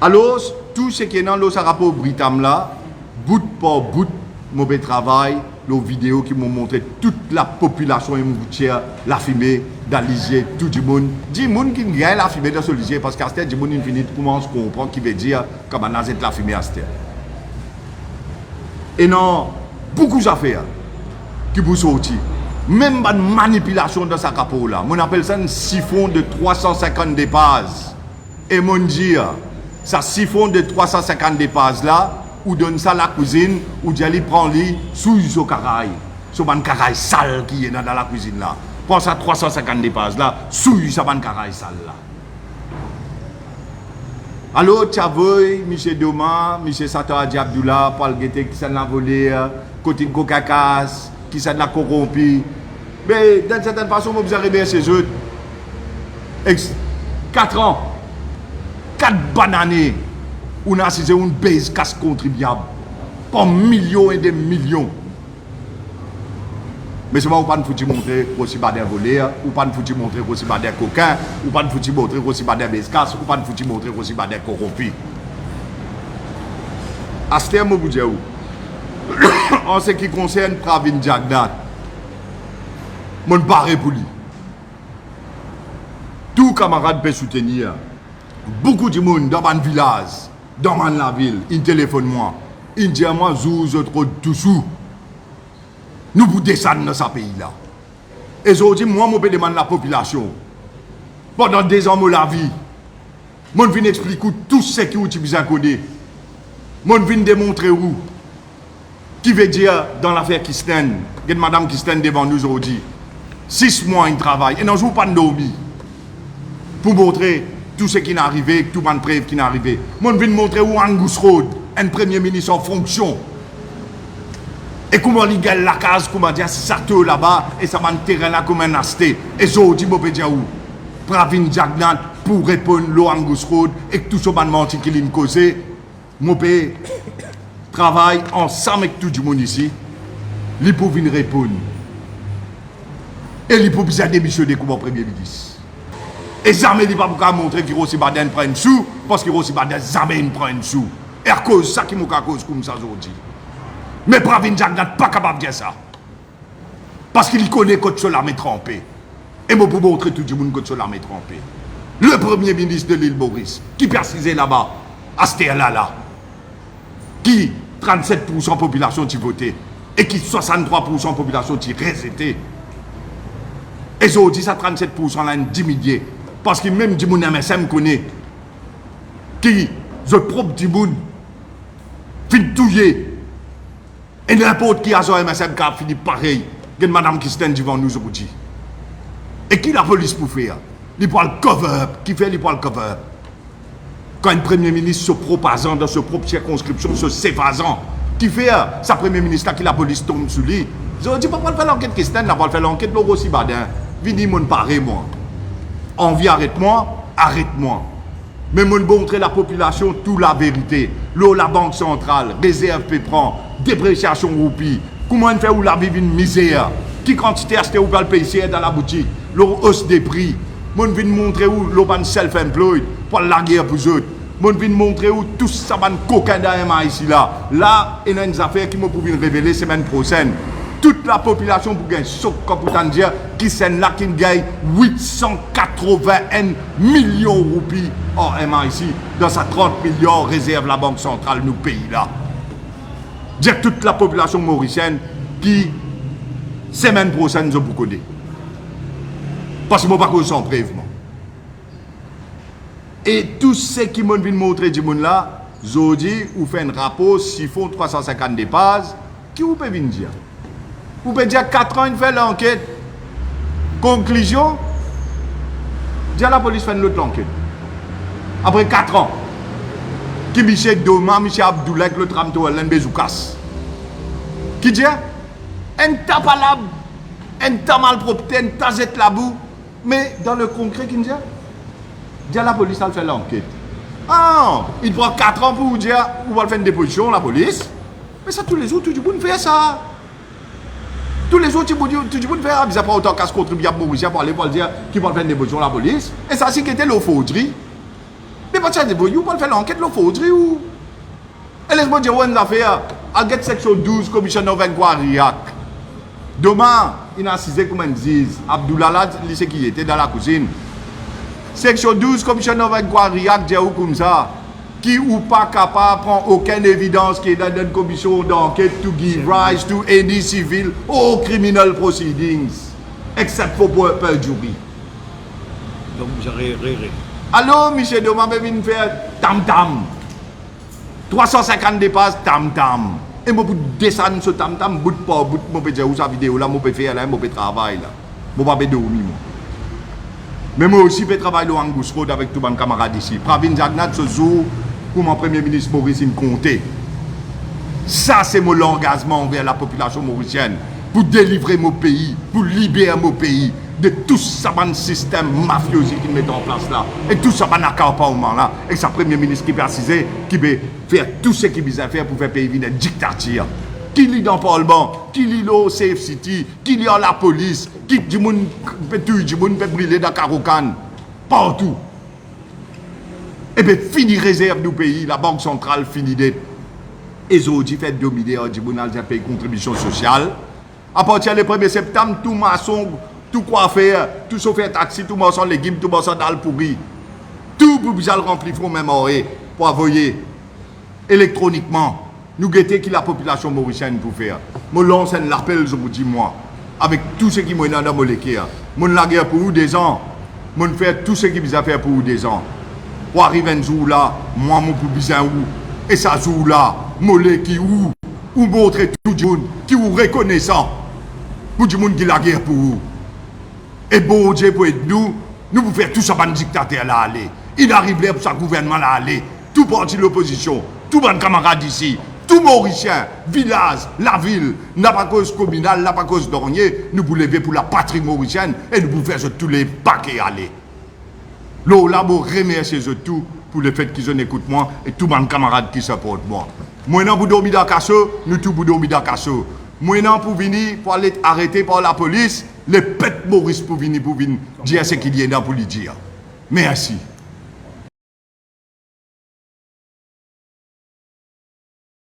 Alors, tout ce qui est dans le rapport Britam là, bout par bout, mon travail, les vidéos qui m'ont montré toute la population émoutière, la fumée, dans l'Isier, tout le monde. Du monde qui gagne la fumée dans ce lycée, parce qu'à ce du monde infini commence à comprendre qui veut dire comment on a la fumée à ce terre. Et non, beaucoup d'affaires qui vous sortent. Même une manipulation dans sa capot là. On appelle ça un siphon de 350 dépases. Et mon dire, ça siphon de 350 dépases là, ou donne ça à la cuisine, ou d'aller prendre lui sous le caraï. Ce ban caraï sale qui est dans la cuisine là. Prends ça 350 dépases là, sous ce ban caraï sale là. Alors, tu as vu, M. Doma, M. Sato Adji Abdoula, Paul Guette qui s'en a volé, Cotine Kokakas, qui s'en a corrompu. Mais d'une certaine façon, vous arrivez à ces autres. 4 ans, 4 bananes, on a assisté une base casse contribuable. Pour millions et des millions. Mais c'est pas pas de montrer aussi bas des voleurs, ou pas de montrer aussi bas des coquins, ou pas de montrer aussi bas des bescasses, ou pas de montrer aussi bas des corrompus. À ce terme, vous dites en ce qui concerne Pravin Jagnat, mon barré pour lui. Tout camarade peut soutenir. Beaucoup de monde dans mon village, dans la ville, ils téléphonent moi. Ils disent moi, vous êtes trop dessous. Nous vous descendre dans ce pays-là. Et aujourd'hui, moi, je demande la population. Pendant 2 ans, la vie, je viens expliquer tout ce qui est utilisé à côté. Je viens démontrer où. Qui veut dire, dans l'affaire Kisten, il y a madame Kisten devant nous aujourd'hui. 6 mois, il travaille. Et non, je ne joue pas de dormir. Pour montrer tout ce qui est arrivé, tout le preuve qui est arrivé. Je viens montrer où Angus Road, un premier ministre en fonction. Et comment il gagne la case, comment dire, c'est ça tout là-bas, et ça va un terrain là comme un asté. Et aujourd'hui, je peux dire où Pravin Jagnat pour répondre à Angus Road et tout ce menti qui l'a causé, je peux travailler ensemble avec tout le monde ici, il peut venir répondre. Et il peut bien démissionner comme premier ministre. Et jamais il ne va pas montrer que Rossi Baden prend une sou, parce que Rossi Baden jamais il prend une sou. Et à cause de ça qui m'a cause comme ça aujourd'hui. Mais Pravin Jagnat n'est pas capable de dire ça. Parce qu'il connaît que l'armée trempée. Et je peux montrer tout le monde que l'armée trempée. Le premier ministre de l'île Maurice, qui persisait là-bas, à ce là, qui 37% de population qui votait, et qui 63% de population qui résitait. Et je dis ça 37% là, une diminué. Parce que même du monde MSM connaît, qui, je propre du monde, fin touiller. Et n'importe qui a son MSM qui a fini pareil. Il y a une madame qui se tient devant nous aujourd'hui. Et qui la police pour faire? Il prend le cover-up. Qui fait le cover-up? Quand un premier ministre se propasant dans sa propre circonscription, se s'évasant, qui fait sa premier ministre qui la police tombe sur lui? Je dis pas faire l'enquête qui se tient, pas faire l'enquête de Rossi Badin. Vini mon paré moi. Envie arrête-moi, arrête-moi. Mais je montrer la population toute la vérité. L'eau, la banque centrale, réserve prend, dépréciation roupie. Comment on fait où la vie une misère? Qui quantité acheter ou pas le payer dans la boutique? L'eau hausse des prix. Je viens montrer où l'eau self-employed pour la guerre pour eux. Je viens montrer où tout ça va coquin d'AMA ici là. Là, il y a une affaire qui me pouvait révéler semaine prochaine. Toute la population pour gagner ce qu'on dire qui sont là qui gagne 881 millions de roupies en MA ici dans sa 30 millions réserve la Banque centrale nous pays là. Dire toute la population mauricienne qui semaine prochaine je vous connais. Parce que je ne pas sans preuve. Et tout ce qui m'ont vu montrer du monde là, je dis ou fait un rapport siphon 350 dépasse qui vous peut venir dire. Vous pouvez dire 4 ans, il fait l'enquête. Conclusion, dire la police fait une autre enquête. Après 4 ans, qui Michel Doma, Michel Abdoulaye, le tram to Bezoukas. Qui dit, un tape à la, un tas malpropreté, un tas de la boue. Mais dans le concret, qui dit, la police a fait l'enquête. Ah, il prend 4 ans pour vous dire, vous allez faire une déposition, la police. Mais ça, tous les jours, tout le monde fait ça. Tous les jours, tu peux faire, ils n'ont pas autant qu'à se contribuer à Mauricien pour aller pour dire qu'ils vont faire une déposition à la police. Et ça, c'est qui était l'euphorie. Mais pas ça, vous pas faire l'enquête, il faut dire où. Et laisse-moi dire une affaire. À get section 12, commission of inquiry. Demain, il a assisté comme ils disent. Abdoulala, il sait qui était dans la cuisine. Section 12, commission of inquiry, dit comme ça. Qui ou pas capable de prendre aucune évidence qui est dans une commission d'enquête to give rise to any civil or criminal proceedings, except for perjury. Donc, j'aurais réré. Alors, Michel Doma va venir faire tam-tam. 350 dépasses, tam-tam. Et moi, pour descendre ce tam-tam, bout pas, bout, moi, peux dire où sa vidéo là, moi, peux faire là, moi, peux travailler là. Moi, pas dormir, moi. Mais moi aussi, je peux travailler en Angus Road avec tous mes camarades ici. Pravin Jagnat, ce jour, pour mon Premier ministre Maurice, il me comptait. Ça, c'est mon engagement envers la population mauricienne. Pour délivrer mon pays, pour libérer mon pays de tout ça, un système mafieux qui met en place là. Et tout ça, un accaparement là. Et c'est le Premier ministre qui peut assiser, qui peut faire tout ce qu'il veut faire pour faire pays une dictature. Qui lit dans le Parlement, qui lit au Safe City, qui lit la police, qui dit moun peut tuer, du moun peut brûler dans Karokan, partout. Et bien, fini réserve du pays, la Banque centrale finit d'être. Et aujourd'hui, fait dominer du moun dans pays contribution sociale. À partir du 1er septembre, tout maçon, tout coiffeur, tout chauffeur taxi, tout maçon légumes, tout maçon dalle pourri. Tout pour bien remplir le même oreille pour envoyer électroniquement. Nous guettons qui la population mauricienne pour faire. Mon lance un l'appel, je vous dis moi, avec tout ce qui m'a dans mon équipe. Mon la guerre pour vous des ans. Mon faire tout ce qui vous a fait pour vous des ans. Pour arriver un jour là, moi mon pour bien où. Et ça jour là, mon qui où montrer tout le monde qui vous reconnaissant. Pour du monde qui la guerre pour vous. Et bon Dieu pour être nous vous faire tout ça par dictateur là aller. Il arrive là pour sa gouvernement là aller. Tout parti de l'opposition, tout bon camarade ici. Tout Mauricien, village, la ville, n'a pas cause communale, n'a pas cause d'ornier, nous vous lever pour la patrie mauricienne et nous vous faire tous les paquets aller. Là, je remercie tout pour le fait qu'ils écoutent moi et tous mes camarades qui supportent moi. Moi, non, pour dormir dans le casso, nous tous pour dormir dans le casso. Moi, non, pour venir, pour aller arrêter par la police, les pètes Maurice pour venir dire ce qu'il y a dans pour lui dire. Merci.